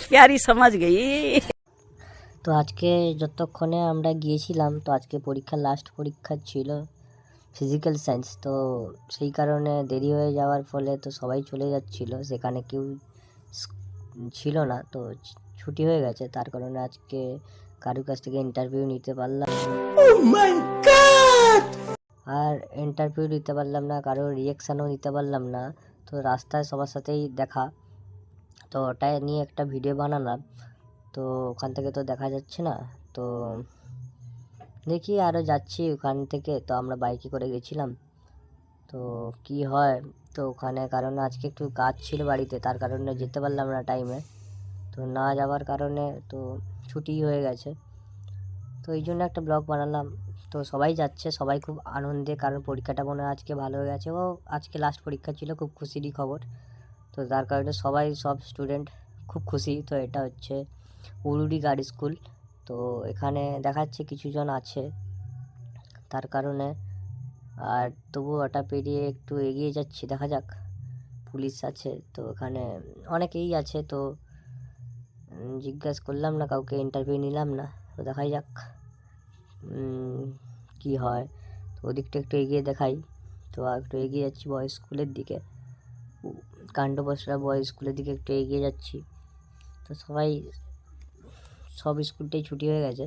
प्यारी समझ गई। তো আজকে যতক্ষণে আমরা গিয়েছিলাম, তো আজকে পরীক্ষা লাস্ট পরীক্ষা ছিল ফিজিক্যাল সায়েন্স, তো সেই কারণে দেরি হয়ে যাওয়ার ফলে তো সবাই চলে যাচ্ছিল, সেখানে কেউ ছিল না, তো ছুটি হয়ে গেছে। তার কারণে আজকে কারোর কাছ থেকে ইন্টারভিউ নিতে পারলাম আর ইন্টারভিউ দিতে পারলাম না, কারোর রিয়েকশানও দিতে পারলাম না। তো রাস্তায় সবার সাথেই দেখা, তো ওটাই নিয়ে একটা ভিডিও বানালাম। তো ওখান থেকে তো দেখা যাচ্ছে না, তো দেখি আরও যাচ্ছি ওখান থেকে। তো আমরা বাইকে করে গেছিলাম, তো কি হয় তো ওখানে, কারণ আজকে একটু কাজ ছিল বাড়িতে, তার কারণে যেতে পারলাম না টাইমে। তো না যাওয়ার কারণে তো ছুটি হয়ে গেছে, তো এই জন্য একটা ব্লগ বানালাম। তো সবাই যাচ্ছে, সবাই খুব আনন্দে, কারণ পরীক্ষাটা মনে হয় আজকে ভালো হয়ে গেছে। ও আজকে লাস্ট পরীক্ষা ছিল, খুব খুশিরই খবর। তো তার কারণে সব স্টুডেন্ট খুব খুশি। তো এটা হচ্ছে উলুডি গার্ড স্কুল, তো এখানে দেখাচ্ছে কিছুজন আছে, তার কারণে। আর তবু ওটা পেরিয়ে একটু এগিয়ে যাচ্ছি, দেখা যাক। পুলিশ আছে, তো এখানে অনেকেই আছে, তো জিজ্ঞাসা করলাম না কাউকে, ইন্টারভিউ নিলাম না, তো দেখাই যাক কি হয়। তো ওদিকটা একটু এগিয়ে দেখাই, তো একটু এগিয়ে যাচ্ছি বয়েজ স্কুলের দিকে, কাণ্ডবসরা বয়েজ স্কুলের দিকে একটু এগিয়ে যাচ্ছি। তো সব স্কুলটাই ছুটি হয়ে গেছে,